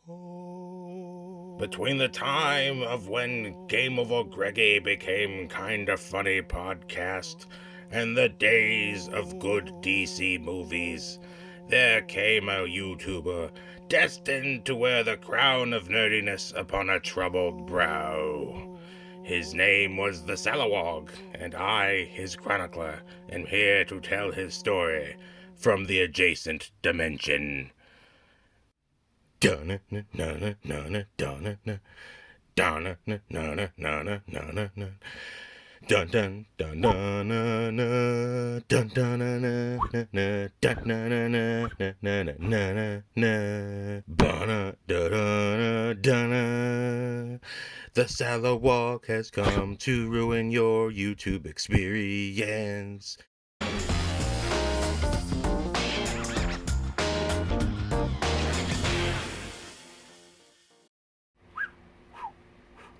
Between the time of when Game Over Greggy became Kinda Funny podcast and the days of good DC movies, there came a YouTuber destined to wear the crown of nerdiness upon a troubled brow. His name was TheSalawag, and I, his chronicler, am here to tell his story from the adjacent dimension. Dun na na na na na dun na dun na na na na na na na dun dun dun dun na na dun dun na na na dun na na na na na na na na bana da da da da. The Salawag has come to ruin your YouTube experience.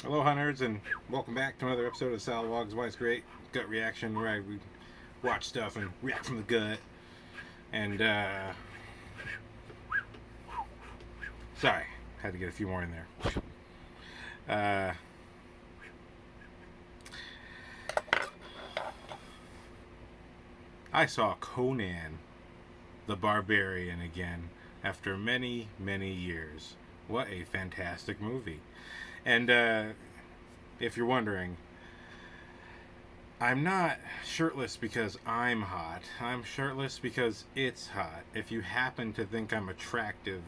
Aloha nerds, and welcome back to another episode of Salawag's Why It's Great Gut Reaction, where we watch stuff and react from the gut. And sorry, had to get a few more in there. I saw Conan the Barbarian again after many, many years. What a fantastic movie. And if you're wondering, I'm not shirtless because I'm hot. I'm shirtless because it's hot. If you happen to think I'm attractive,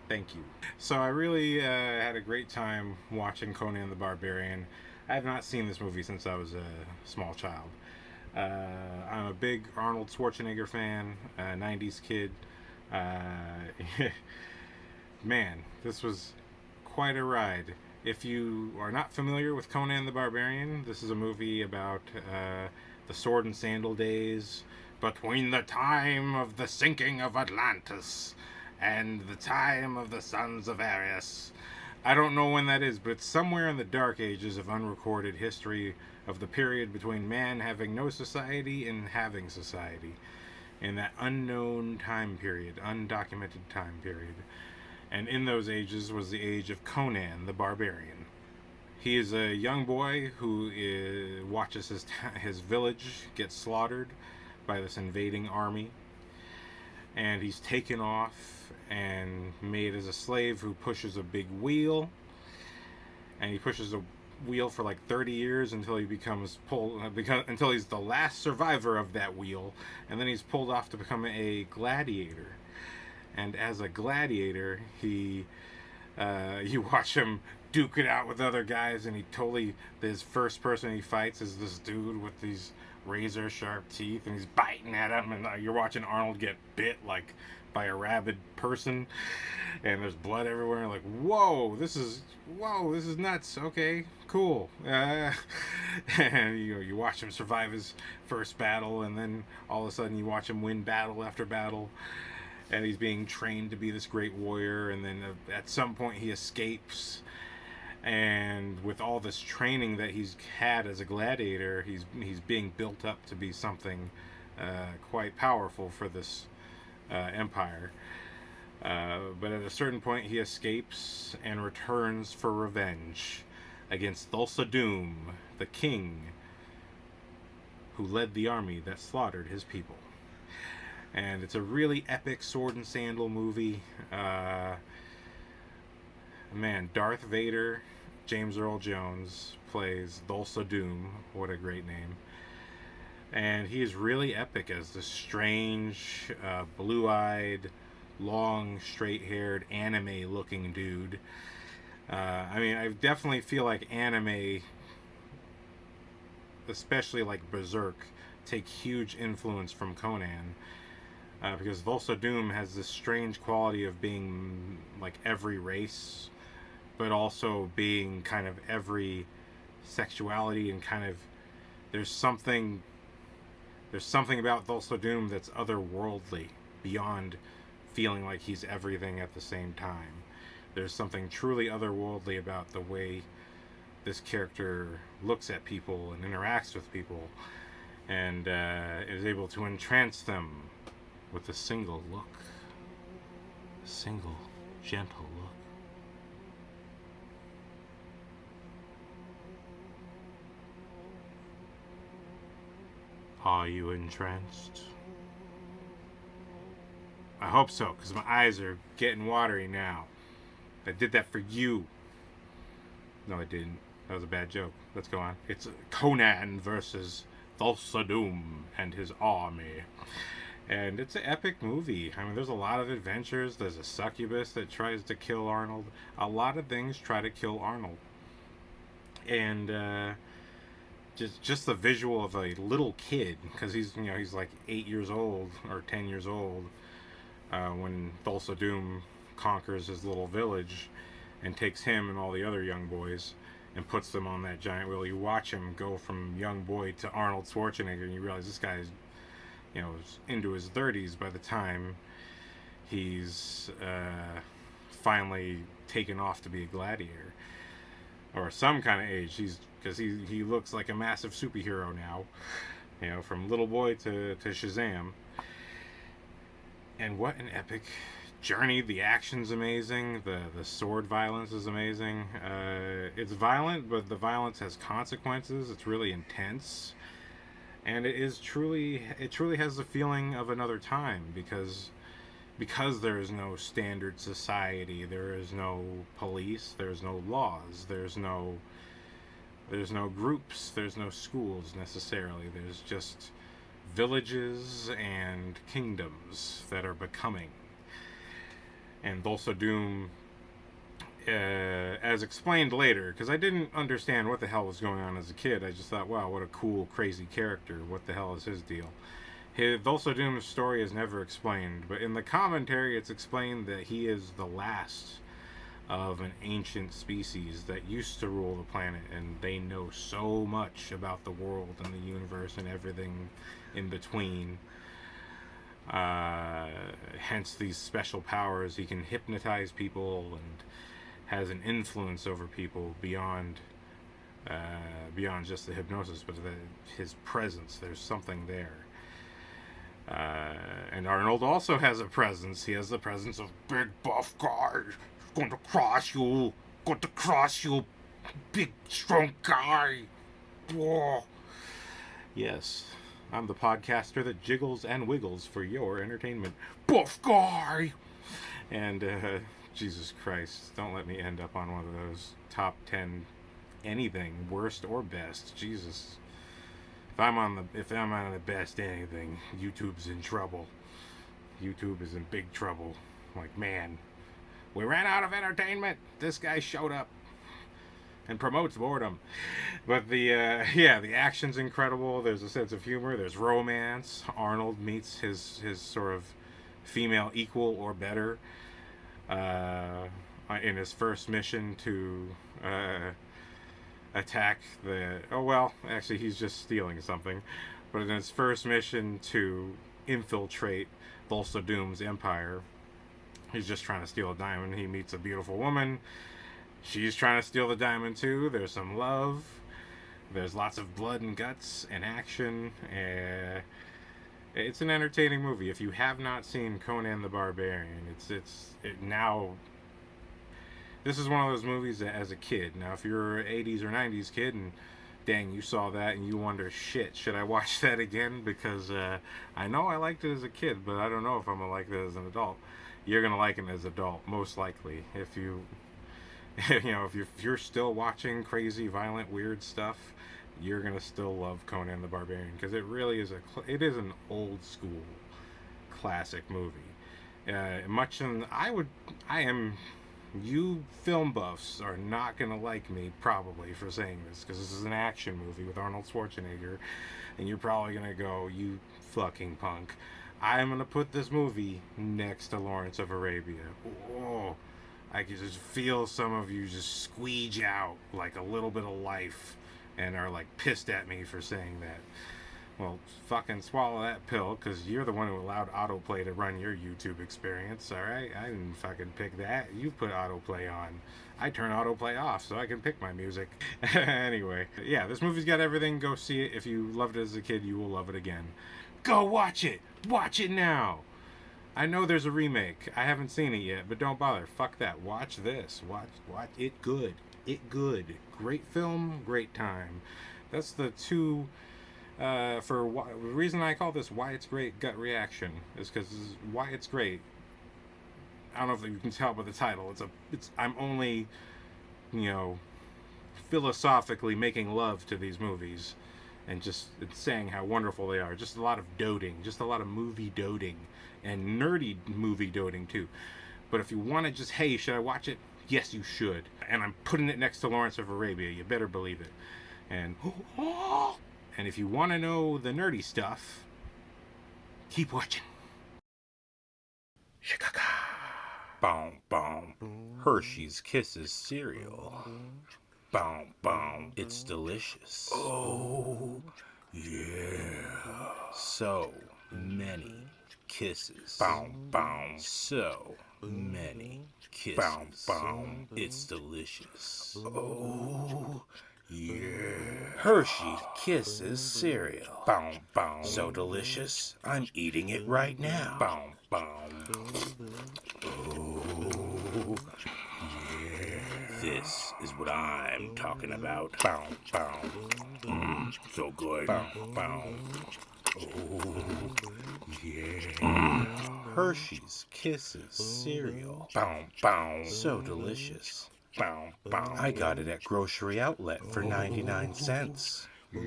thank you. So I really had a great time watching Conan the Barbarian. I have not seen this movie since I was a small child. I'm a big Arnold Schwarzenegger fan, 90s kid. Man, this was quite a ride. If you are not familiar with Conan the Barbarian, this is a movie about the sword and sandal days between the time of the sinking of Atlantis and the time of the sons of Ares. I don't know when that is, but it's somewhere in the dark ages of unrecorded history of the period between man having no society and having society. In that unknown time period, undocumented time period. And in those ages was the age of Conan the Barbarian. He is a young boy who watches his village get slaughtered by this invading army. And he's taken off and made as a slave who pushes a big wheel. And he pushes a wheel for like 30 years until he until he's the last survivor of that wheel. And then he's pulled off to become a gladiator. And as a gladiator, you watch him duke it out with other guys, and his first person he fights is this dude with these razor sharp teeth, and he's biting at him, and you're watching Arnold get bit like by a rabid person, and there's blood everywhere. Like, whoa, this is nuts. Okay, cool. And you watch him survive his first battle, and then all of a sudden you watch him win battle after battle. And he's being trained to be this great warrior, and then at some point he escapes, and with all this training that he's had as a gladiator, he's being built up to be something quite powerful for this empire. But at a certain point he escapes and returns for revenge against Thulsa the king who led the army that slaughtered his people. And it's a really epic sword and sandal movie. Man, Darth Vader, James Earl Jones, plays Thulsa Doom. What a great name. And he is really epic as this strange, blue-eyed, long, straight-haired, anime-looking dude. I definitely feel like anime, especially like Berserk, take huge influence from Conan. Because Thulsa Doom has this strange quality of being like every race, but also being kind of every sexuality, and kind of there's something about Thulsa Doom that's otherworldly, beyond feeling like he's everything at the same time. There's something truly otherworldly about the way this character looks at people and interacts with people, and is able to entrance them with a single look. a single gentle look. Are you entranced? I hope so, because my eyes are getting watery now. I did that for you. No, I didn't. That was a bad joke. Let's go on. It's Conan versus Thulsa and his army. And it's an epic movie. I mean, there's a lot of adventures. There's a succubus that tries to kill Arnold. A lot of things try to kill Arnold. And just the visual of a little kid, because he's like 8 years old or 10 years old when Thulsa Doom conquers his little village and takes him and all the other young boys and puts them on that giant wheel. You watch him go from young boy to Arnold Schwarzenegger, and you realize this guy's into his 30s by the time he's finally taken off to be a gladiator or some kind of age. Because he looks like a massive superhero now, from little boy to Shazam. And what an epic journey. The action's amazing. The sword violence is amazing. It's violent, but the violence has consequences. It's really intense. And it truly has the feeling of another time because there is no standard society, there is no police, there's no laws, there's no groups, there's no schools necessarily. There's just villages and kingdoms that are becoming. And Thulsa Doom, as explained later, because I didn't understand what the hell was going on as a kid. I just thought, wow, what a cool, crazy character. What the hell is his deal? Thulsa Doom's story is never explained, but in the commentary it's explained that he is the last of an ancient species that used to rule the planet, and they know so much about the world and the universe and everything in between. Hence these special powers. He can hypnotize people and has an influence over people beyond just the hypnosis, but his presence. There's something there. And Arnold also has a presence. He has the presence of big buff guy. Going to crush you. Going to crush you, big strong guy. Whoa. Yes, I'm the podcaster that jiggles and wiggles for your entertainment. Buff guy. And Jesus Christ, don't let me end up on one of those top 10 anything, worst or best. Jesus. If I'm on the best anything, YouTube's in trouble. YouTube is in big trouble. Like, man, we ran out of entertainment. This guy showed up and promotes boredom. But the action's incredible. There's a sense of humor. There's romance. Arnold meets his sort of female equal or better in his first mission to attack actually he's just stealing something, but in his first mission to infiltrate Thulsa Doom's empire, he's just trying to steal a diamond. He meets a beautiful woman. She's trying to steal the diamond too. There's some love. There's lots of blood and guts and action. It's an entertaining movie. If you have not seen Conan the Barbarian, this is one of those movies that as a kid. Now, if you're an 80s or 90s kid and dang, you saw that and you wonder, shit, should I watch that again? Because I know I liked it as a kid, but I don't know if I'm going to like it as an adult. You're going to like it as an adult, most likely. If you're still watching crazy, violent, weird stuff, you're going to still love Conan the Barbarian. Because it really is an old school classic movie. You film buffs are not going to like me probably for saying this, because this is an action movie with Arnold Schwarzenegger, and you're probably going to go, you fucking punk. I'm going to put this movie next to Lawrence of Arabia. Oh, I can just feel some of you just squeege out like a little bit of life and are like pissed at me for saying that. Well, fucking swallow that pill, because you're the one who allowed autoplay to run your YouTube experience, alright? I didn't fucking pick that. You put autoplay on. I turn autoplay off so I can pick my music. Anyway, yeah, this movie's got everything. Go see it. If you loved it as a kid, you will love it again. Go watch it! Watch it now! I know there's a remake. I haven't seen it yet, but don't bother. Fuck that. Watch this. Watch it. Good. It good. Great film. Great time. That's the two. The reason I call this Why It's Great Gut Reaction is because Why It's Great. I don't know if you can tell by the title. I'm only, philosophically making love to these movies, and just saying how wonderful they are. Just a lot of doting. Just a lot of movie doting. And nerdy movie doting too. But if you want to just, hey, should I watch it? Yes, you should. And I'm putting it next to Lawrence of Arabia. You better believe it. And if you want to know the nerdy stuff, keep watching. Shikaka. Boom, boom. Hershey's Kisses cereal. Boom, boom. It's delicious. Oh, yeah. So many kisses. Boom, boom. So many kisses. Boom, boom. It's delicious. Oh, yeah. Hershey Kisses cereal. Boom, boom. So delicious. I'm eating it right now. Boom, boom. Oh, yeah. This is what I'm talking about. Boom, boom. So good. Boom, boom. Oh, yeah. Hershey's Kisses cereal. Boom, boom. So delicious. Boom, boom. I got it at Grocery Outlet for 99 cents. Yeah.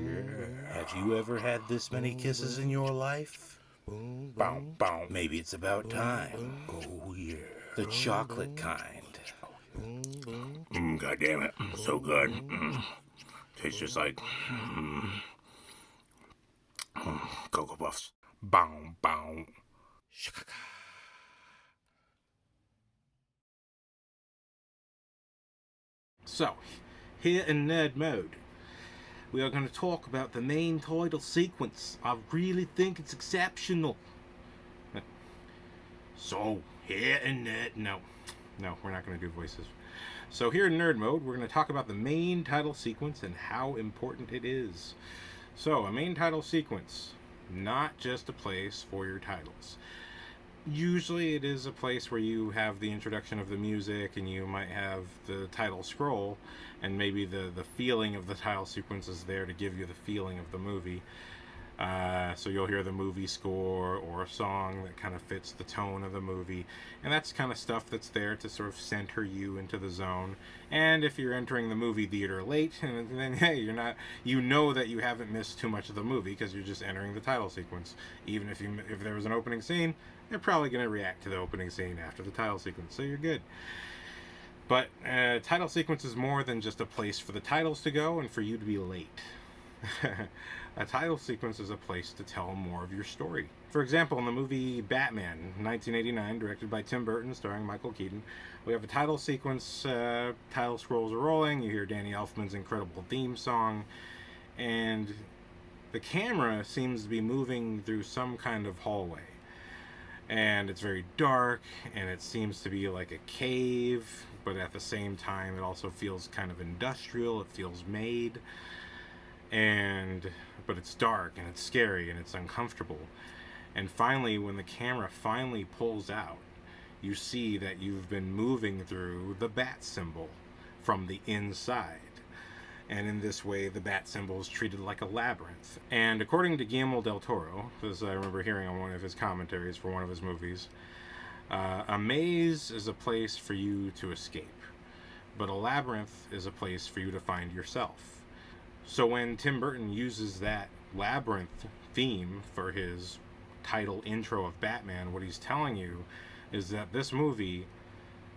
Have you ever had this many kisses in your life? Boom, boom. Maybe it's about time. Oh, yeah. The chocolate kind. God damn it. So good. Tastes just like Cocoa Puffs. Boom, boom. Shikaka. So, here in Nerd Mode, we are going to talk about the main title sequence. I really think it's exceptional. So, here in Nerd... No, we're not going to do voices. So here in Nerd Mode, we're going to talk about the main title sequence and how important it is. So, a main title sequence, not just a place for your titles. Usually it is a place where you have the introduction of the music and you might have the title scroll, and maybe the feeling of the title sequence is there to give you the feeling of the movie. So you'll hear the movie score or a song that kind of fits the tone of the movie, and that's kind of stuff that's there to sort of center you into the zone. And if you're entering the movie theater late, then hey, you know that you haven't missed too much of the movie because you're just entering the title sequence. Even if there was an opening scene, they're probably going to react to the opening scene after the title sequence, so you're good. But title sequence is more than just a place for the titles to go and for you to be late. A title sequence is a place to tell more of your story. For example, in the movie Batman, 1989, directed by Tim Burton, starring Michael Keaton, we have a title sequence, title scrolls are rolling, you hear Danny Elfman's incredible theme song, and the camera seems to be moving through some kind of hallway. And it's very dark, and it seems to be like a cave, but at the same time it also feels kind of industrial, it feels made. But it's dark and it's scary and it's uncomfortable. And finally, when the camera finally pulls out, you see that you've been moving through the bat symbol from the inside. And in this way, the bat symbol is treated like a labyrinth. And according to Guillermo del Toro, as I remember hearing on one of his commentaries for one of his movies, a maze is a place for you to escape, but a labyrinth is a place for you to find yourself. So when Tim Burton uses that labyrinth theme for his title intro of Batman, what he's telling you is that this movie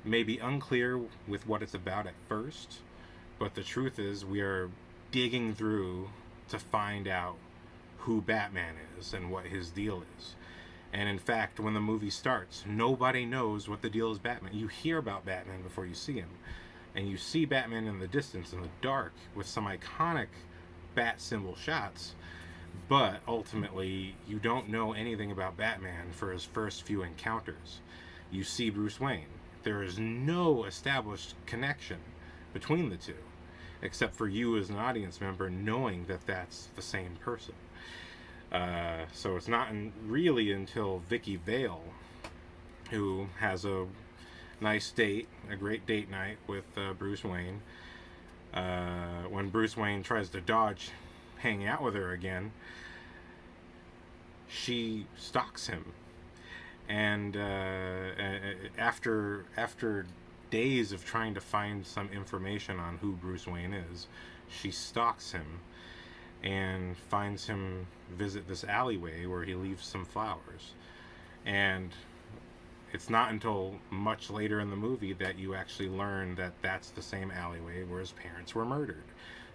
may be unclear with what it's about at first, but the truth is we are digging through to find out who Batman is and what his deal is. And in fact, when the movie starts, nobody knows what the deal is Batman. You hear about Batman before you see him. And you see Batman in the distance, in the dark, with some iconic bat symbol shots, but ultimately you don't know anything about Batman for his first few encounters. You see Bruce Wayne. There is no established connection between the two, except for you as an audience member knowing that that's the same person. So it's not really until Vicky Vale who has a nice date, a great date night with Bruce Wayne. When Bruce Wayne tries to dodge hanging out with her again, she stalks him. And after days of trying to find some information on who Bruce Wayne is, she stalks him and finds him visit this alleyway where he leaves some flowers. And it's not until much later in the movie that you actually learn that that's the same alleyway where his parents were murdered.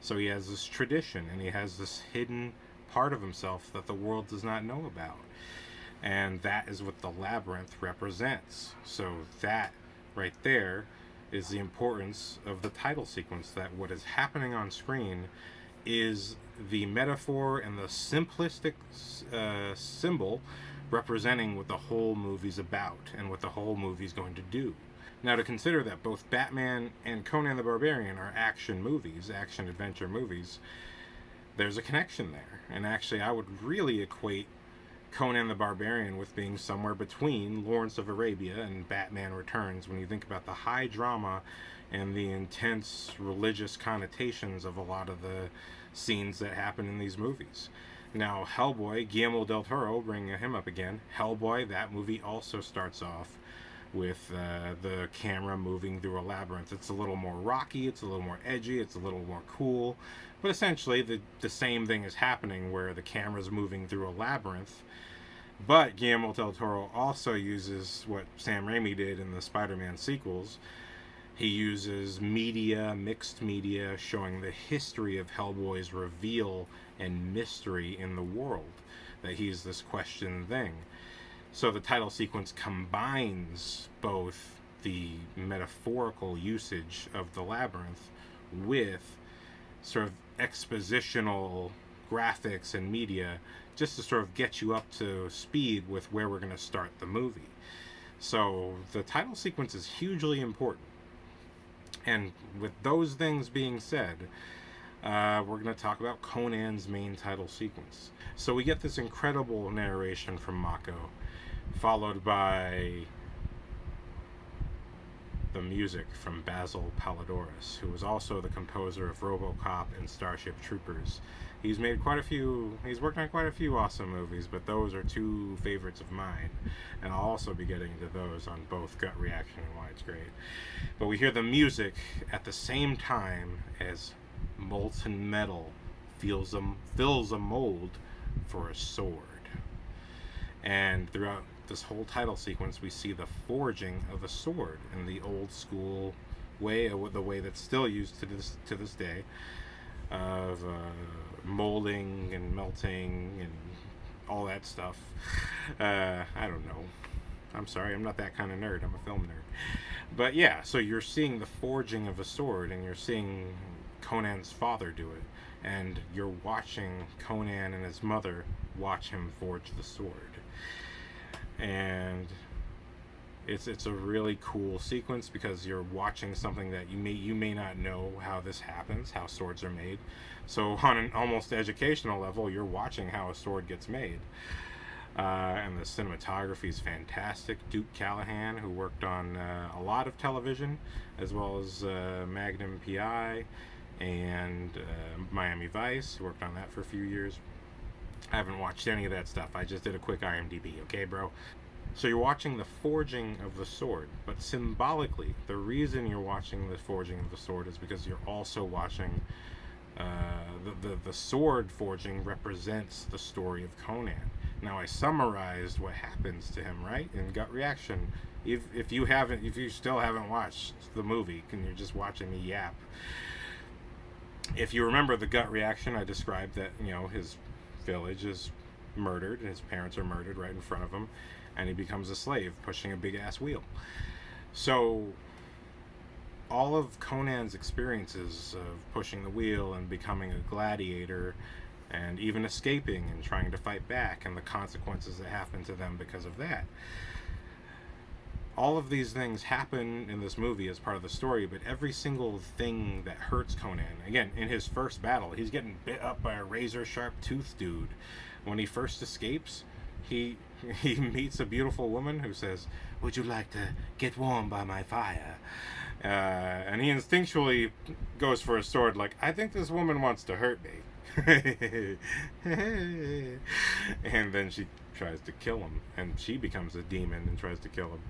So he has this tradition, and he has this hidden part of himself that the world does not know about. And that is what the labyrinth represents. So that right there is the importance of the title sequence, that what is happening on screen is the metaphor and the simplistic symbol representing what the whole movie's about and what the whole movie's going to do. Now, to consider that both Batman and Conan the Barbarian are action movies, action adventure movies, there's a connection there. And actually, I would really equate Conan the Barbarian with being somewhere between Lawrence of Arabia and Batman Returns when you think about the high drama and the intense religious connotations of a lot of the scenes that happen in these movies. Now, Hellboy, Guillermo del Toro, bringing him up again, Hellboy, that movie also starts off with the camera moving through a labyrinth. It's a little more rocky, it's a little more edgy, it's a little more cool, but essentially the same thing is happening where the camera's moving through a labyrinth. But Guillermo del Toro also uses what Sam Raimi did in the Spider-Man sequels. He uses media, mixed media, showing the history of Hellboy's reveal and mystery in the world, that he's this questioned thing. So the title sequence combines both the metaphorical usage of the labyrinth with sort of expositional graphics and media, just to sort of get you up to speed with where we're going to start the movie. So the title sequence is hugely important. And with those things being said, we're going to talk about Conan's main title sequence. So we get this incredible narration from Mako, followed by the music from Basil Palladores, who was also the composer of RoboCop and Starship Troopers. He's worked on quite a few awesome movies, but those are two favorites of mine. And I'll also be getting to those on both Gut Reaction and Why It's Great. But we hear the music at the same time as molten metal fills a mold for a sword. And throughout this whole title sequence, we see the forging of a sword in the old school way, the way that's still used to this day, of molding and melting and all that stuff. I don't know. I'm sorry, I'm not that kind of nerd. I'm a film nerd. But yeah, so you're seeing the forging of a sword, and you're seeing Conan's father do it, and you're watching Conan and his mother watch him forge the sword. And it's a really cool sequence because you're watching something that you may not know how this happens, how swords are made. So on an almost educational level, you're watching how a sword gets made. And the cinematography is fantastic. Duke Callahan, who worked on a lot of television, as well as Magnum PI and Miami Vice, worked on that for a few years. I haven't watched any of that stuff. I just did a quick IMDb, okay, bro? So you're watching the forging of the sword, but symbolically, the reason you're watching the forging of the sword is because you're also watching the sword forging represents the story of Conan. Now, I summarized what happens to him, right, in Gut Reaction. If you still haven't watched the movie, and you're just watching me yap, if you remember the Gut Reaction, I described that, his village is murdered, and his parents are murdered right in front of him, and he becomes a slave pushing a big ass wheel. So all of Conan's experiences of pushing the wheel and becoming a gladiator and even escaping and trying to fight back, and the consequences that happen to them because of that, all of these things happen in this movie as part of the story. But every single thing that hurts Conan, again, in his first battle, he's getting bit up by a razor sharp tooth dude. When he first escapes, he he meets a beautiful woman who says, "Would you like to get warm by my fire?" And he instinctually goes for a sword, like, I think this woman wants to hurt me. And then she tries to kill him, and she becomes a demon and tries to kill him.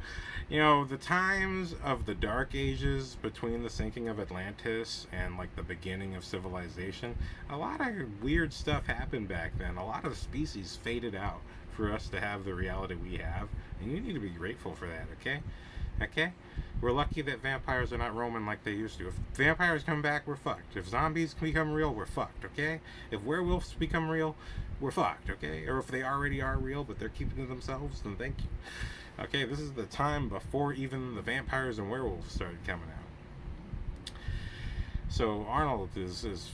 You know, the times of the Dark Ages between the sinking of Atlantis and like the beginning of civilization, a lot of weird stuff happened back then. A lot of species faded out for us to have the reality we have, and you need to be grateful for that, okay? Okay? We're lucky that vampires are not roaming like they used to. If vampires come back, we're fucked. If zombies become real, we're fucked, okay? If werewolves become real, we're fucked, okay? Or if they already are real, but they're keeping to themselves, then thank you. Okay, this is the time before even the vampires and werewolves started coming out. So Arnold is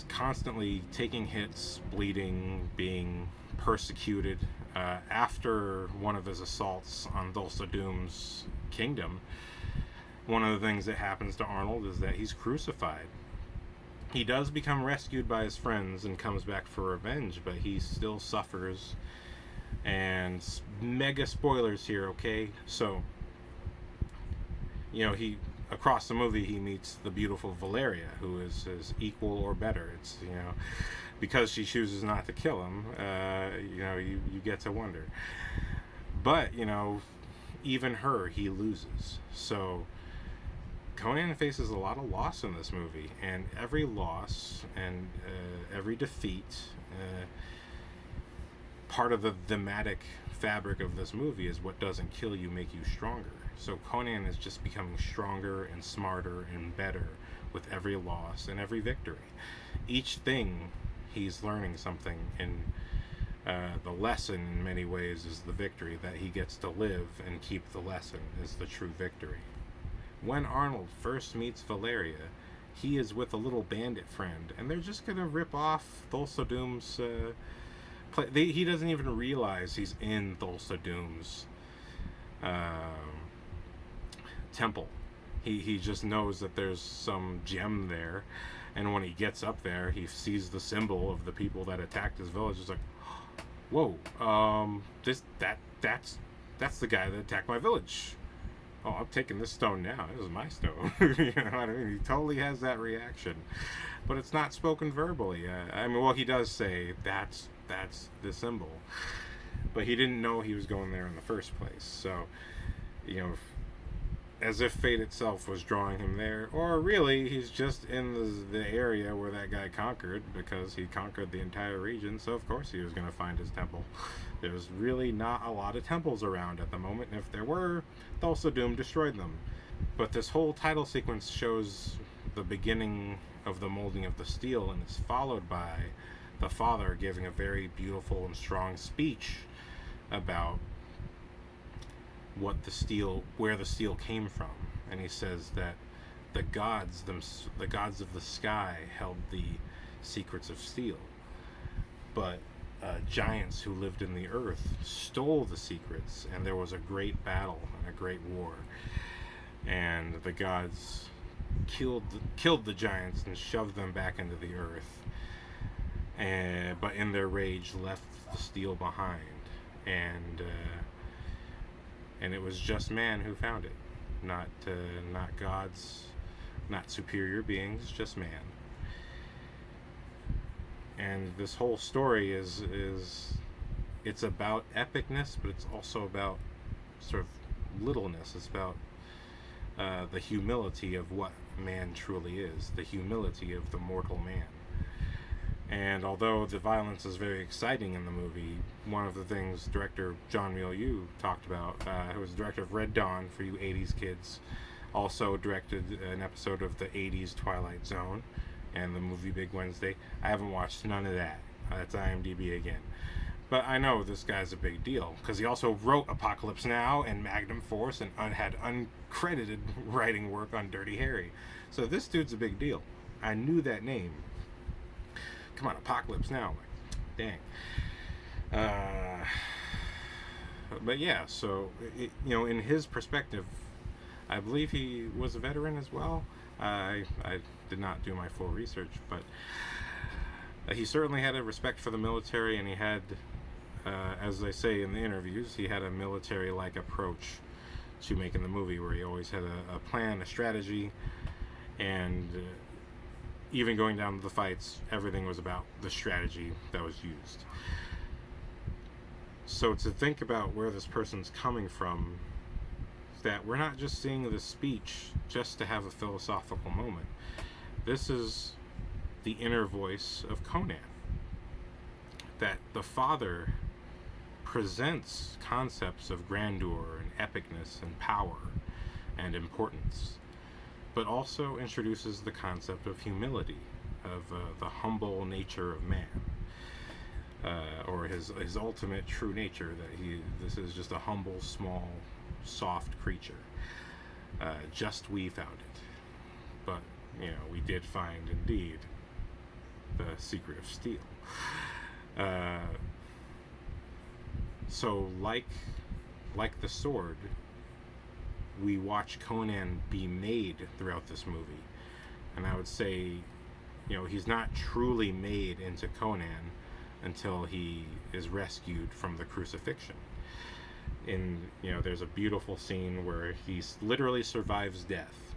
constantly taking hits, bleeding, being persecuted. After one of his assaults on Thulsa Doom's kingdom, one of the things that happens to Arnold is that he's crucified. He does become rescued by his friends and comes back for revenge, but he still suffers. And mega spoilers here, okay? So, you know, across the movie he meets the beautiful Valeria, who is his equal or better. It's, you know, because she chooses not to kill him, you know, you get to wonder. But, you know, even her he loses. So Conan faces a lot of loss in this movie, and every loss and every defeat, part of the thematic fabric of this movie is what doesn't kill you make you stronger. So Conan is just becoming stronger and smarter and better with every loss and every victory. Each thing he's learning something, and the lesson in many ways is the victory. That he gets to live and keep the lesson is the true victory. When Arnold first meets Valeria, he is with a little bandit friend, and they're just gonna rip off Thulsa Doom's he doesn't even realize he's in Thulsa Doom's temple. He just knows that there's some gem there, and when he gets up there, he sees the symbol of the people that attacked his village. It's like, whoa, that's the guy that attacked my village. Oh, I'm taking this stone now. This is my stone. You know what I mean? He totally has that reaction, but it's not spoken verbally. I mean, well, he does say that's the symbol, but he didn't know he was going there in the first place. So, you know, as if fate itself was drawing him there, or really he's just in the area where that guy conquered, because he conquered the entire region, so of course he was going to find his temple. There's really not a lot of temples around at the moment, and if there were, Thulsa Doom destroyed them. But this whole title sequence shows the beginning of the molding of the steel, and it's followed by the father giving a very beautiful and strong speech about where the steel came from. And he says that the gods of the sky held the secrets of steel, but giants who lived in the earth stole the secrets, and there was a great battle and a great war, and the gods killed the giants and shoved them back into the earth, but in their rage left the steel behind, and it was just man who found it, not gods, not superior beings, just man. And this whole story is it's about epicness, but it's also about sort of littleness. It's about the humility of what man truly is, the humility of the mortal man. And although the violence is very exciting in the movie, one of the things director John Milius talked about, who was director of Red Dawn for you 80s kids, also directed an episode of the 80s Twilight Zone and the movie Big Wednesday. I haven't watched none of that. That's IMDb again. But I know this guy's a big deal, because he also wrote Apocalypse Now and Magnum Force and had uncredited writing work on Dirty Harry. So this dude's a big deal. I knew that name. Come on, Apocalypse Now. Like, dang. But yeah, so, in his perspective, I believe he was a veteran as well. I did not do my full research, but he certainly had a respect for the military, and he had as they say in the interviews, he had a military-like approach to making the movie, where he always had a plan, a strategy, and even going down to the fights, everything was about the strategy that was used. So to think about where this person's coming from, that we're not just seeing this speech just to have a philosophical moment. This is the inner voice of Conan. That the father presents concepts of grandeur and epicness and power and importance, but also introduces the concept of humility, of the humble nature of man, or his ultimate true nature, that this is just a humble, small, soft creature. Just we found it. But, we did find, indeed, the secret of steel. So, like the sword, we watch Conan be made throughout this movie. And I would say, he's not truly made into Conan until he is rescued from the crucifixion. There's a beautiful scene where he literally survives death,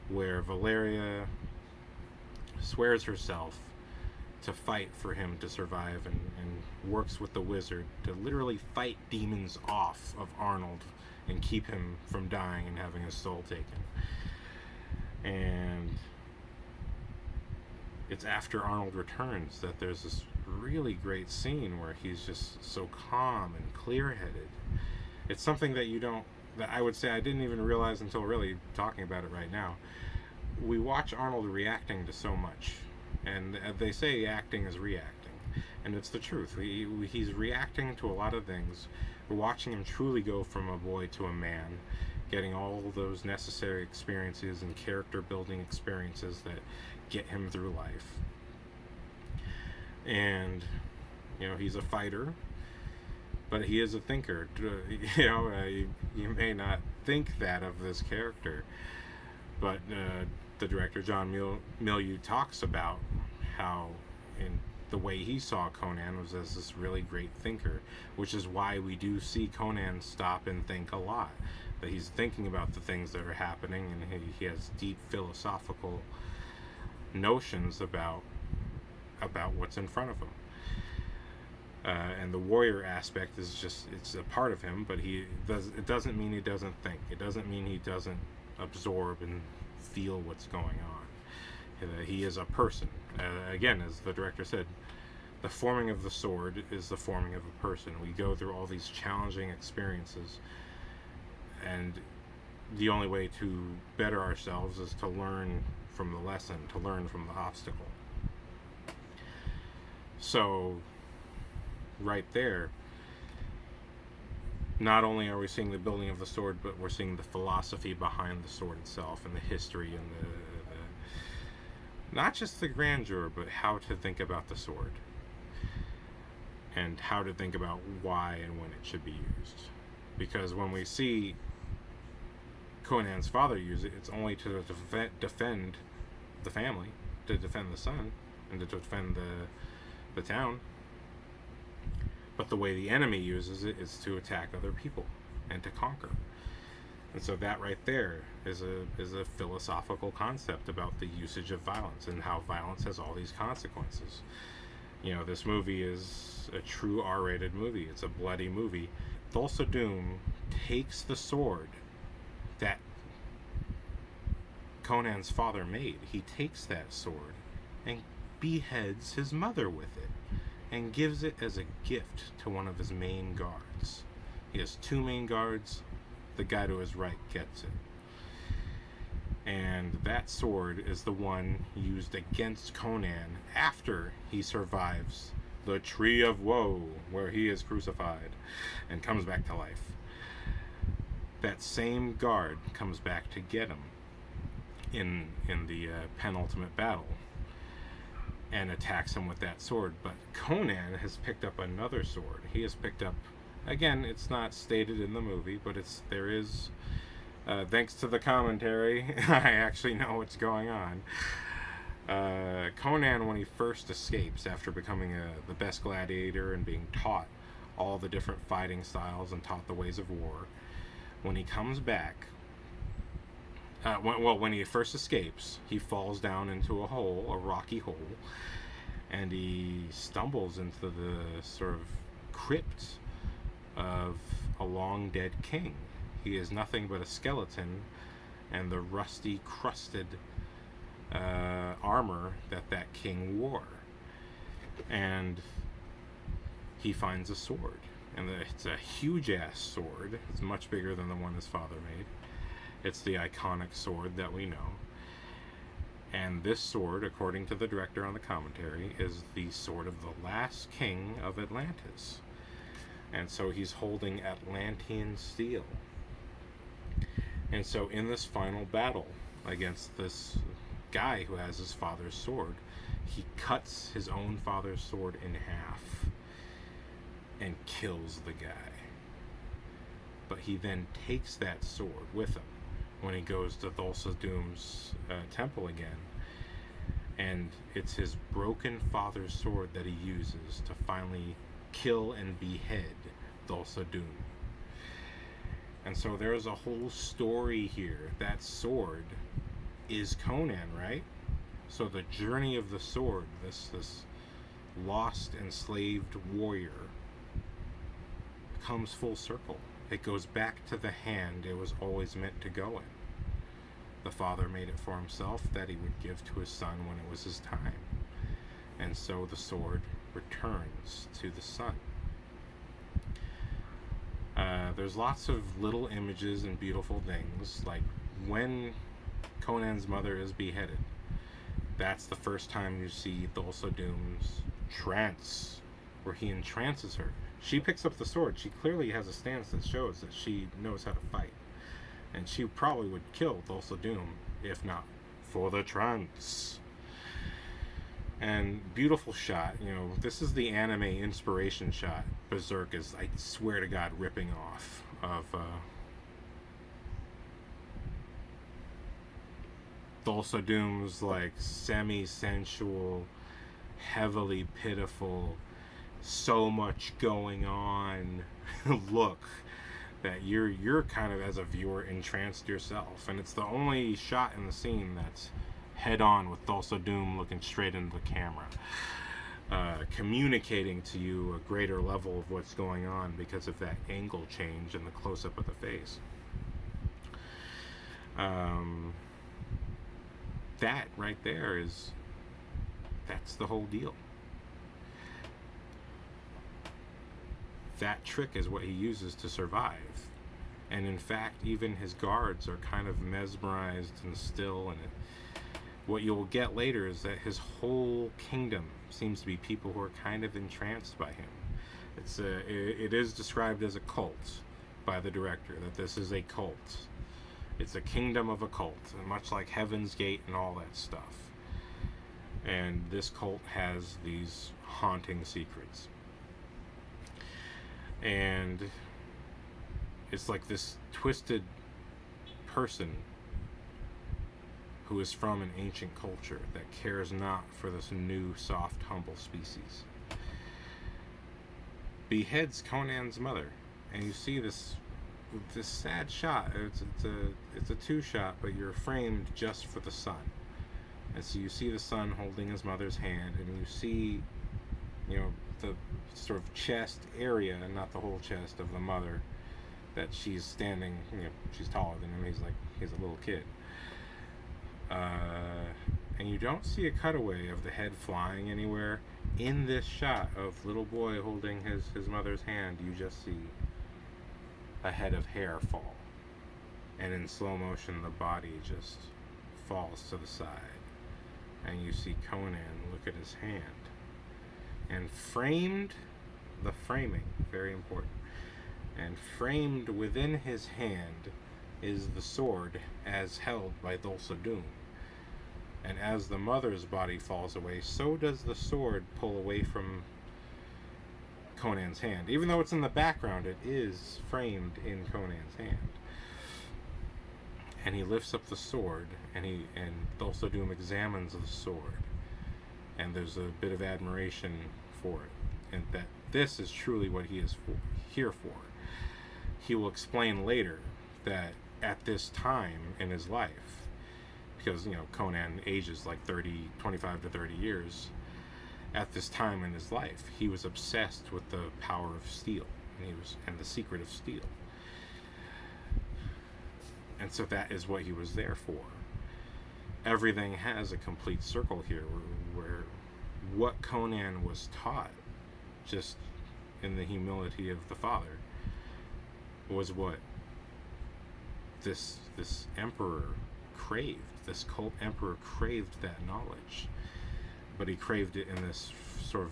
where Valeria swears herself to fight for him to survive, and works with the wizard to literally fight demons off of Arnold and keep him from dying and having his soul taken. And it's after Arnold returns that there's this really great scene where he's just so calm and clear-headed. It's something that I would say I didn't even realize until really talking about it right now. We watch Arnold reacting to so much, and they say acting is reacting, and it's the truth. He's reacting to a lot of things. We're watching him truly go from a boy to a man, getting all those necessary experiences and character building experiences that get him through life. And he's a fighter, but he is a thinker. You may not think that of this character, but the director John Millius talks about how in the way he saw Conan was as this really great thinker, which is why we do see Conan stop and think a lot. That he's thinking about the things that are happening, and he has deep philosophical notions about what's in front of him. And the warrior aspect is it's a part of him, but it doesn't mean he doesn't think. It doesn't mean he doesn't absorb and feel what's going on. He is a person. Again, as the director said, the forming of the sword is the forming of a person. We go through all these challenging experiences, and the only way to better ourselves is to learn from the lesson, to learn from the obstacle. So, right there, not only are we seeing the building of the sword, but we're seeing the philosophy behind the sword itself, and the history, and the not just the grandeur, but how to think about the sword, and how to think about why and when it should be used. Because when we see Conan's father use it, it's only to defend the family, to defend the son, and to defend the town. But the way the enemy uses it is to attack other people and to conquer. And so that right there is a philosophical concept about the usage of violence and how violence has all these consequences. This movie is a true R-rated movie. It's a bloody movie. Thulsa Doom takes the sword that Conan's father made. He takes that sword and beheads his mother with it, and gives it as a gift to one of his main guards. He has two main guards. The guy to his right gets it. And that sword is the one used against Conan after he survives the Tree of Woe, where he is crucified and comes back to life. That same guard comes back to get him in the penultimate battle, and attacks him with that sword. But Conan has picked up another sword. He has picked up, again, it's not stated in the movie, but there is, thanks to the commentary, I actually know what's going on. Conan, when he first escapes after becoming the best gladiator and being taught all the different fighting styles and taught the ways of war. When he comes back, when he first escapes, he falls down into a hole, a rocky hole, and he stumbles into the sort of crypt of a long dead king. He is nothing but a skeleton and the rusty, crusted armor that king wore. And he finds a sword, and it's a huge-ass sword. It's much bigger than the one his father made. It's the iconic sword that we know. And this sword, according to the director on the commentary, is the sword of the last king of Atlantis. And so he's holding Atlantean steel. And so in this final battle against this guy who has his father's sword, he cuts his own father's sword in half and kills the guy. But he then takes that sword with him when he goes to Thulsa Doom's temple again, and it's his broken father's sword that he uses to finally kill and behead Thulsa Doom. And so there's a whole story here. That sword is Conan, right? So the journey of the sword, this lost, enslaved warrior, comes full circle. It goes back to the hand it was always meant to go in. The father made it for himself that he would give to his son when it was his time. And so the sword returns to the son. There's lots of little images and beautiful things, like when Conan's mother is beheaded. That's the first time you see Thulsa Doom's trance, where he entrances her. She picks up the sword. She clearly has a stance that shows that she knows how to fight. And she probably would kill Thulsa Doom, if not for the trance. And beautiful shot. You know, this is the anime inspiration shot. Berserk is, I swear to God, ripping off of Thulsa Doom's like semi-sensual, heavily pitiful, so much going on look that you're kind of, as a viewer, entranced yourself. And it's the only shot in the scene that's head on with Thulsa Doom looking straight into the camera, communicating to you a greater level of what's going on because of that angle change and the close-up of the face. That right there that's the whole deal. That trick is what he uses to survive. And in fact, even his guards are kind of mesmerized and still. And what you'll get later is that his whole kingdom seems to be people who are kind of entranced by him. It is described as a cult by the director, that this is a cult. It's a kingdom of a cult, much like Heaven's Gate and all that stuff. And this cult has these haunting secrets. And it's like this twisted person who is from an ancient culture that cares not for this new, soft, humble species. Beheads Conan's mother. And you see this sad shot. It's a two-shot, but you're framed just for the son. And so you see the son holding his mother's hand, and you see, you know, the sort of chest area, and not the whole chest of the mother, that she's standing, you know, she's taller than him, he's a little kid. And you don't see a cutaway of the head flying anywhere. In this shot of little boy holding his mother's hand, you just see a head of hair fall. And in slow motion, the body just falls to the side. And you see Conan look at his hand. And framed, the framing, very important, and framed within his hand is the sword as held by Thulsa Doom. And as the mother's body falls away, so does the sword pull away from Conan's hand. Even though it's in the background, it is framed in Conan's hand. And he lifts up the sword, and Thulsa Doom examines the sword. And there's a bit of admiration for it. And this is truly what he is here for. He will explain later that at this time in his life, because, Conan ages like 25 to 30 years, at this time in his life, he was obsessed with the power of steel, and the secret of steel. And so that is what he was there for. Everything has a complete circle here, where what Conan was taught, just in the humility of the father, was what this emperor craved. This cult emperor craved that knowledge, but he craved it in this sort of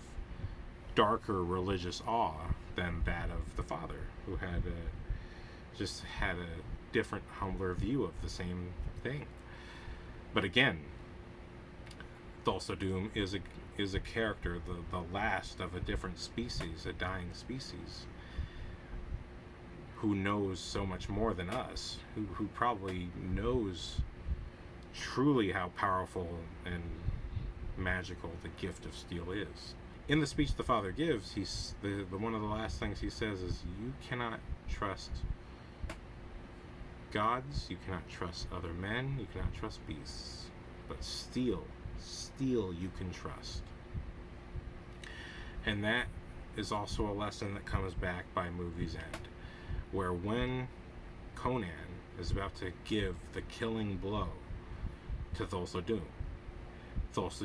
darker religious awe than that of the father, who had a different, humbler view of the same thing. But again, Thulsa Doom is a character, the last of a different species, a dying species, who knows so much more than us, who probably knows truly how powerful and magical the gift of steel is. In the speech the father gives, he's the one of the last things he says is, you cannot trust gods, you cannot trust other men, you cannot trust beasts, but steel you can trust. And that is also a lesson that comes back by movie's end, where when Conan is about to give the killing blow to Thulsa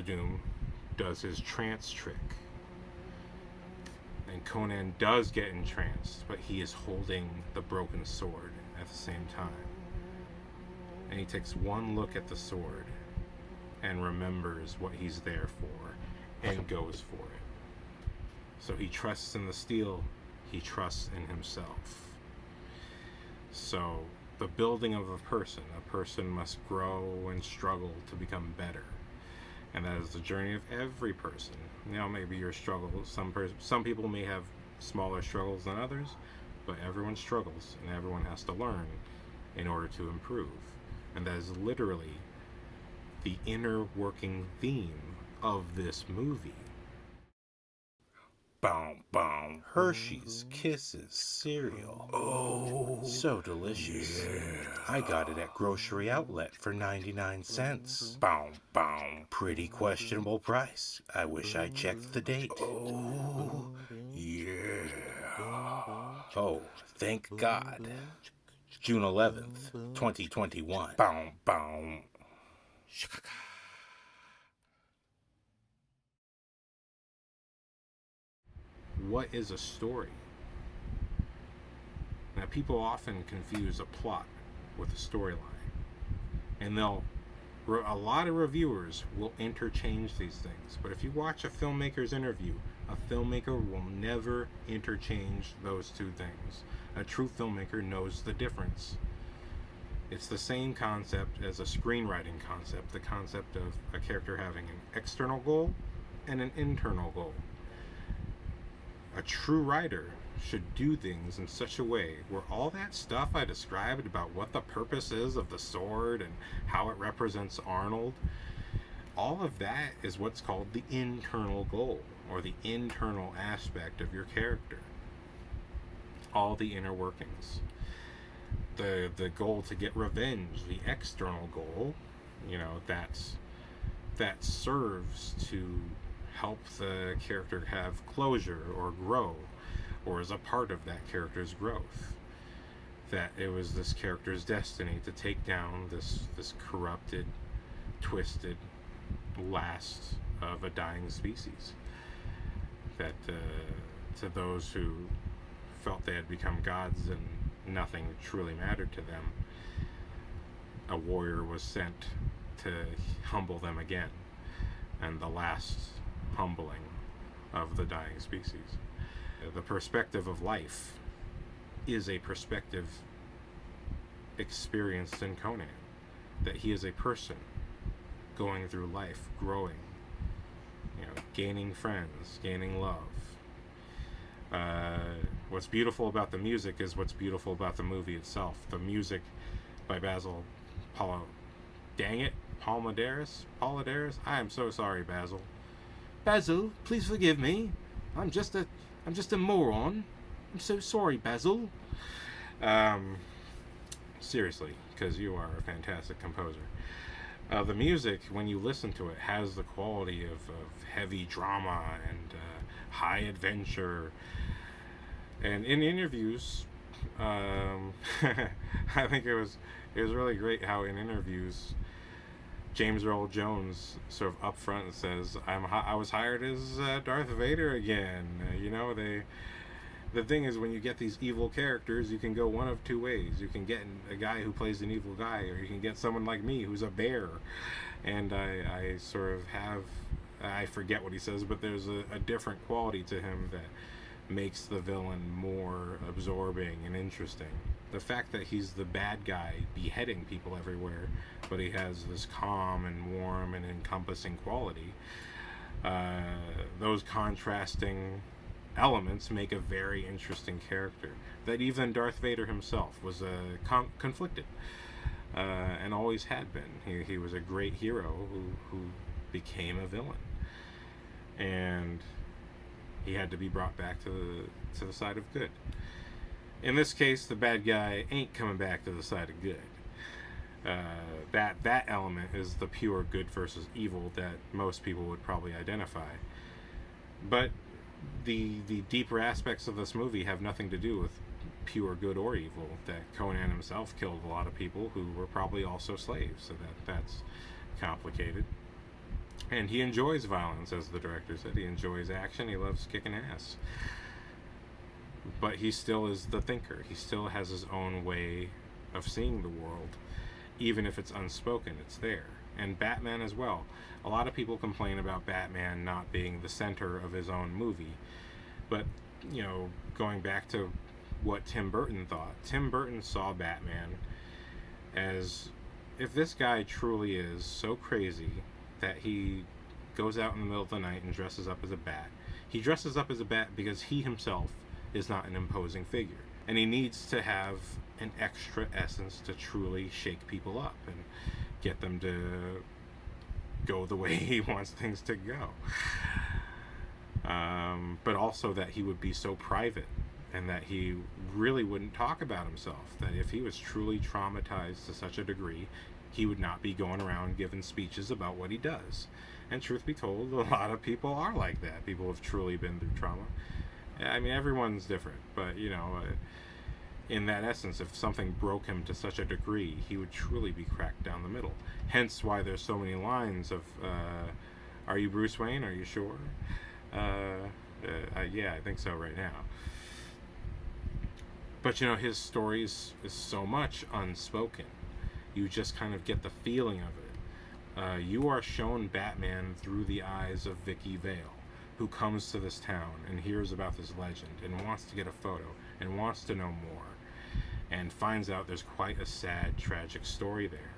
Doom does his trance trick, and Conan does get entranced, but he is holding the broken sword at the same time. And he takes one look at the sword and remembers what he's there for and goes for it. So he trusts in the steel, he trusts in himself. So the building of a person must grow and struggle to become better. And that is the journey of every person. Maybe your struggle, some people may have smaller struggles than others, but everyone struggles and everyone has to learn in order to improve. And that is literally the inner working theme of this movie. Boom, boom. Hershey's Kisses cereal. Oh, so delicious. Yeah. I got it at Grocery Outlet for 99 cents. Boom, boom. Pretty questionable price. I wish I checked the date. Oh, yeah. Oh, thank God. June 11th, 2021. Boom, boom. What is a story? Now, people often confuse a plot with a storyline, and a lot of reviewers will interchange these things. But if you watch a filmmaker's interview, a filmmaker will never interchange those two things. A true filmmaker knows the difference. It's the same concept as a screenwriting concept, the concept of a character having an external goal and an internal goal. A true writer should do things in such a way where all that stuff I described about what the purpose is of the sword and how it represents Arnold, all of that is what's called the internal goal, or the internal aspect of your character. All the inner workings. The goal to get revenge, the external goal, that serves to help the character have closure or grow, or is a part of that character's growth. That it was this character's destiny to take down this corrupted, twisted last of a dying species. That to those who felt they had become gods and nothing truly mattered to them, a warrior was sent to humble them again, and the last humbling of the dying species. The perspective of life is a perspective experienced in Conan, that he is a person going through life, growing, gaining friends, gaining love. What's beautiful about the music is what's beautiful about the movie itself. The music by Basil Palmadaris? I am so sorry, Basil. Basil, please forgive me. I'm just a I'm just a moron. I'm so sorry, Basil. Um, seriously, because you are a fantastic composer. The music, when you listen to it, has the quality of heavy drama and high adventure. And in interviews, I think it was really great how in interviews James Earl Jones sort of up front says, I was hired as Darth Vader again." The thing is, when you get these evil characters, you can go one of two ways. You can get a guy who plays an evil guy, or you can get someone like me who's a bear. And I sort of have, I forget what he says, but there's a different quality to him that makes the villain more absorbing and interesting. The fact that he's the bad guy beheading people everywhere, but he has this calm and warm and encompassing quality, those contrasting elements make a very interesting character that even Darth Vader himself was conflicted, and always had been. He was a great hero who became a villain, and he had to be brought back to the side of good. In this case, the bad guy ain't coming back to the side of good. That element is the pure good versus evil that most people would probably identify. But the deeper aspects of this movie have nothing to do with pure good or evil. That Conan himself killed a lot of people who were probably also slaves, so that's complicated. And he enjoys violence, as the director said. He enjoys action. He loves kicking ass. But he still is the thinker. He still has his own way of seeing the world. Even if it's unspoken, it's there. And Batman as well. A lot of people complain about Batman not being the center of his own movie. But, going back to what Tim Burton thought, Tim Burton saw Batman as, if this guy truly is so crazy that he goes out in the middle of the night and dresses up as a bat, he dresses up as a bat because he himself is not an imposing figure. And he needs to have an extra essence to truly shake people up and get them to go the way he wants things to go. But also that he would be so private and that he really wouldn't talk about himself. That if he was truly traumatized to such a degree, he would not be going around giving speeches about what he does. And truth be told, a lot of people are like that. People have truly been through trauma. I mean, everyone's different, but, in that essence, if something broke him to such a degree, he would truly be cracked down the middle. Hence why there's so many lines of, "Are you Bruce Wayne? Are you sure?" Yeah, I think so right now. But, his stories is so much unspoken. You just kind of get the feeling of it. You are shown Batman through the eyes of Vicky Vale, who comes to this town and hears about this legend and wants to get a photo and wants to know more, and finds out there's quite a sad, tragic story there.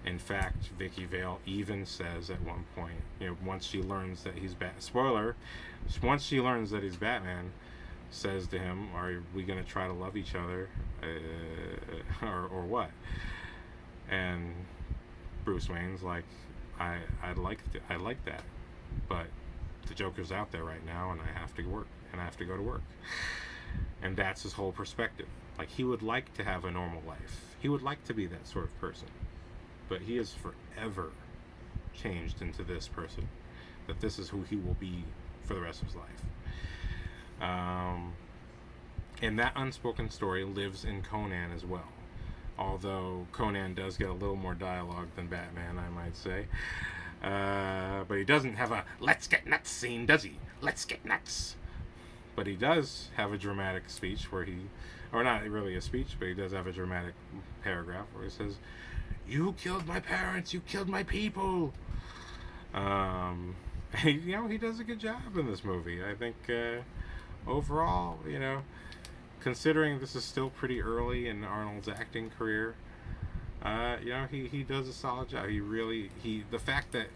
In fact, Vicky Vale even says at one point, once she learns that he's spoiler, once she learns that he's Batman, says to him, "Are we going to try to love each other, or what?" And Bruce Wayne's like, "I'd like that, but the Joker's out there right now, and I have to work, and I have to go to work." And that's his whole perspective. Like, he would like to have a normal life. He would like to be that sort of person. But he is forever changed into this person. That this is who he will be for the rest of his life. And that unspoken story lives in Conan as well. Although Conan does get a little more dialogue than Batman, I might say. But he doesn't have a "let's get nuts" scene, does he? Let's get nuts. But he does have a dramatic speech where or not really a speech, but he does have a dramatic paragraph where he says, "You killed my parents, you killed my people." He does a good job in this movie. I think overall, considering this is still pretty early in Arnold's acting career, he does a solid job. The fact that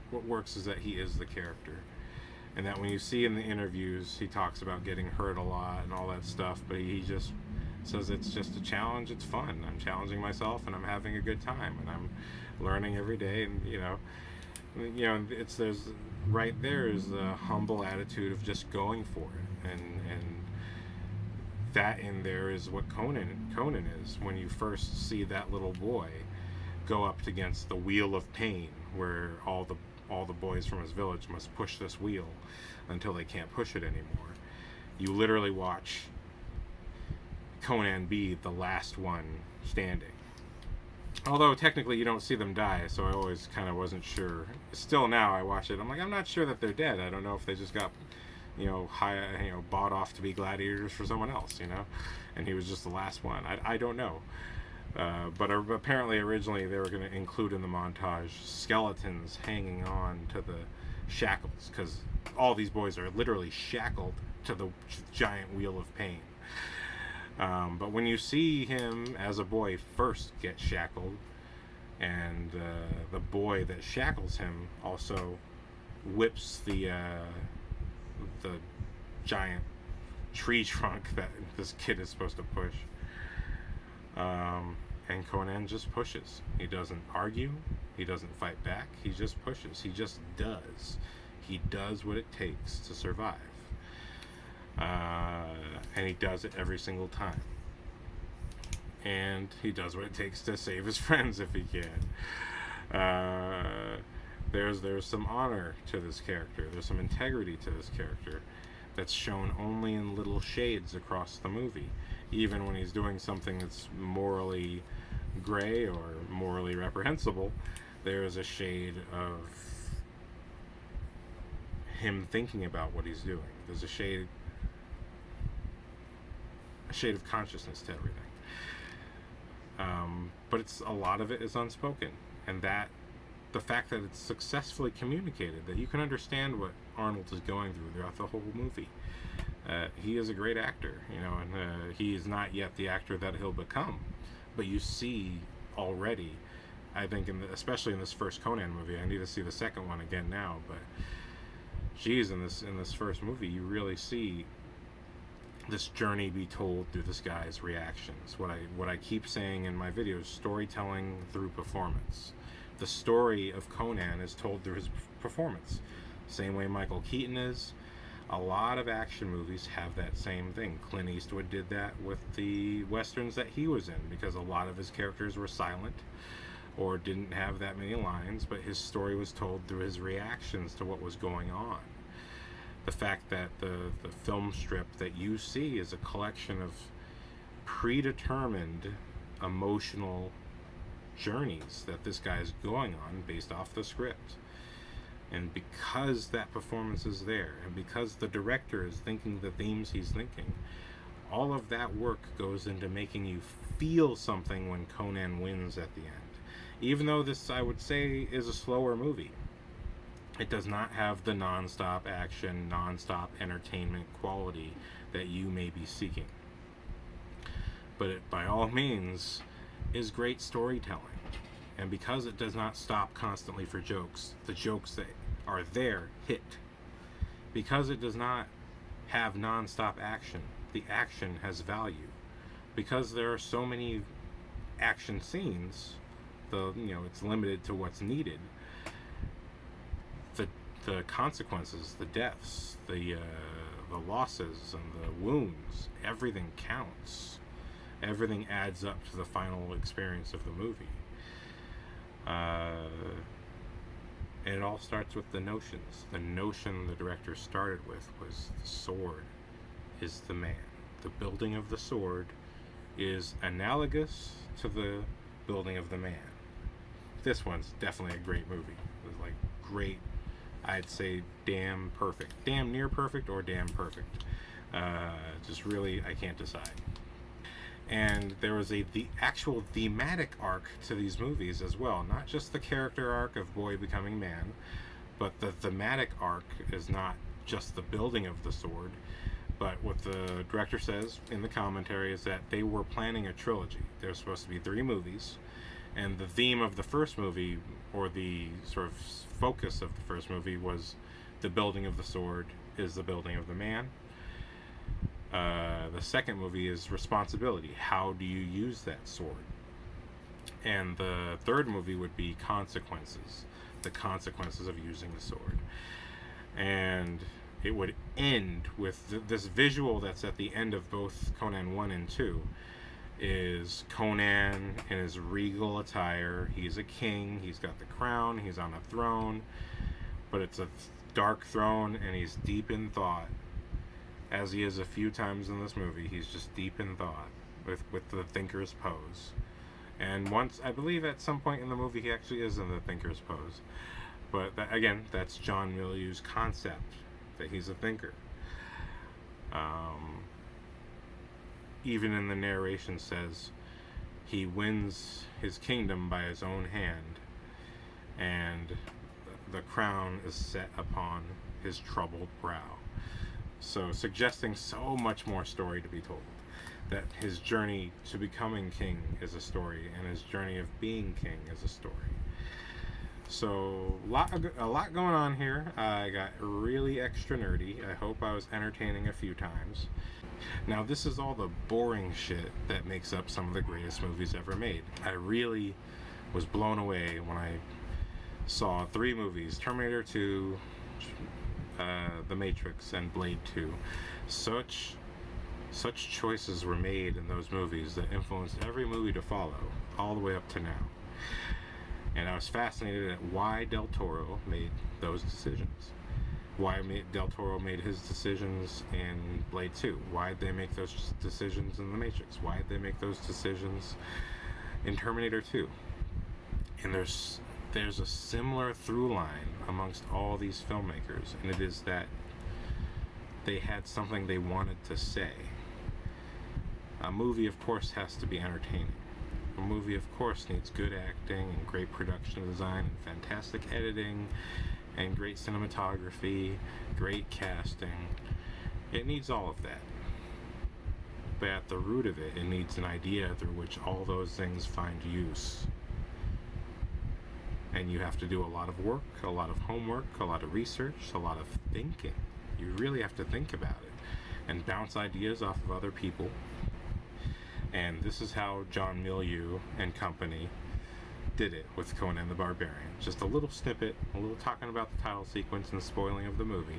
what works is that he is the character. And that when you see in the interviews, he talks about getting hurt a lot and all that stuff, but he just says it's just a challenge, it's fun. I'm challenging myself and I'm having a good time and I'm learning every day, and You know, it's there's right there is a humble attitude of just going for it, and that in there is what Conan is. When you first see that little boy go up against the wheel of pain, where all the boys from his village must push this wheel until they can't push it anymore. You literally watch Conan be the last one standing. Although technically you don't see them die, so I always kind of wasn't sure. Still now I watch it, I'm like, I'm not sure that they're dead. I don't know if they just got, bought off to be gladiators for someone else, and he was just the last one. I don't know. But apparently originally they were going to include in the montage skeletons hanging on to the shackles, because all these boys are literally shackled to the giant wheel of pain. But when you see him as a boy first get shackled, and the boy that shackles him also whips the giant tree trunk that this kid is supposed to push, and Conan just pushes. He doesn't argue. He doesn't fight back. He just pushes. He just does. He does what it takes to survive. And he does it every single time. And he does what it takes to save his friends if he can. There's some honor to this character. There's some integrity to this character that's shown only in little shades across the movie. Even when he's doing something that's morally gray or morally reprehensible, there is a shade of him thinking about what he's doing. There's a shade of consciousness to everything. But a lot of it is unspoken, and that the fact that it's successfully communicated, that you can understand what Arnold is going through throughout the whole movie. He is a great actor, and he is not yet the actor that he'll become, but you see already, I think, especially in this first Conan movie. I need to see the second one again now, but geez, in this first movie, you really see this journey be told through this guy's reactions. What I keep saying in my videos: storytelling through performance. The story of Conan is told through his performance. Same way Michael Keaton is. A lot of action movies have that same thing. Clint Eastwood did that with the westerns that he was in, because a lot of his characters were silent or didn't have that many lines, but his story was told through his reactions to what was going on. The fact that the film strip that you see is a collection of predetermined emotional journeys that this guy is going on based off the script. And because that performance is there, and because the director is thinking the themes he's thinking, all of that work goes into making you feel something when Conan wins at the end. Even though this, I would say, is a slower movie, it does not have the non-stop action, non-stop entertainment quality that you may be seeking. But it, by all means, is great storytelling. And because it does not stop constantly for jokes, the jokes that are there hit. Because it does not have non-stop action, the action has value. Because there are so many action scenes, it's limited to what's needed. The consequences, the deaths, the losses and the wounds, everything counts. Everything adds up to the final experience of the movie. And it all starts with the notions. The notion the director started with was the sword is the man. The building of the sword is analogous to the building of the man. This one's definitely a great movie. It was like great, I'd say damn perfect. Damn near perfect or damn perfect. Just really, I can't decide. And there was the actual thematic arc to these movies as well. Not just the character arc of boy becoming man, but the thematic arc is not just the building of the sword, but what the director says in the commentary is that they were planning a trilogy. There were supposed to be 3 movies, and the theme of the first movie, or the sort of focus of the first movie, was the building of the sword is the building of the man. The second movie is responsibility. How do you use that sword? And the third movie would be Consequences, the consequences of using the sword. And it would end with this visual that's at the end of both Conan 1 and 2 is Conan in his regal attire. He's a king, he's got the crown, he's on a throne, but it's a dark throne, and he's deep in thought, as he is a few times in this movie. He's just deep in thought with the thinker's pose. And once, I believe at some point in the movie, he actually is in the thinker's pose. But again, that's John Millius' concept, that he's a thinker. Even in the narration says he wins his kingdom by his own hand, and the crown is set upon his troubled brow. So suggesting so much more story to be told. That his journey to becoming king is a story, and his journey of being king is a story. So a lot going on here. I got really extra nerdy. I hope I was entertaining a few times. Now, this is all the boring shit that makes up some of the greatest movies ever made. I really was blown away when I saw 3 movies: Terminator 2, The Matrix, and Blade 2. Such choices were made in those movies that influenced every movie to follow, all the way up to now. And I was fascinated at why Del Toro made those decisions. Why Del Toro made his decisions in Blade 2. Why did they make those decisions in The Matrix? Why did they make those decisions in Terminator 2? And there's a similar through line amongst all these filmmakers, and it is that they had something they wanted to say. A movie, of course, has to be entertaining. A movie, of course, needs good acting and great production design and fantastic editing and great cinematography, great casting. It needs all of that. But at the root of it, it needs an idea through which all those things find use. And you have to do a lot of work, a lot of homework, a lot of research, a lot of thinking. You really have to think about it and bounce ideas off of other people. And this is how John Milieu and company did it with Conan the Barbarian. Just a little snippet, a little talking about the title sequence and the spoiling of the movie.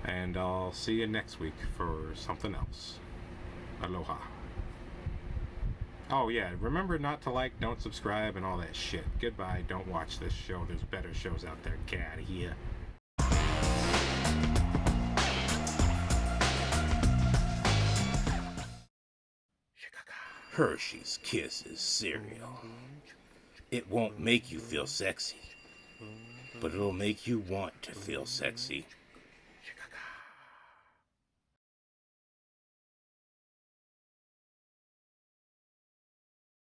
And I'll see you next week for something else. Aloha. Oh yeah, remember not to like, don't subscribe, and all that shit. Goodbye, don't watch this show. There's better shows out there. Get out of here. Hershey's Kisses cereal. It won't make you feel sexy, but it'll make you want to feel sexy.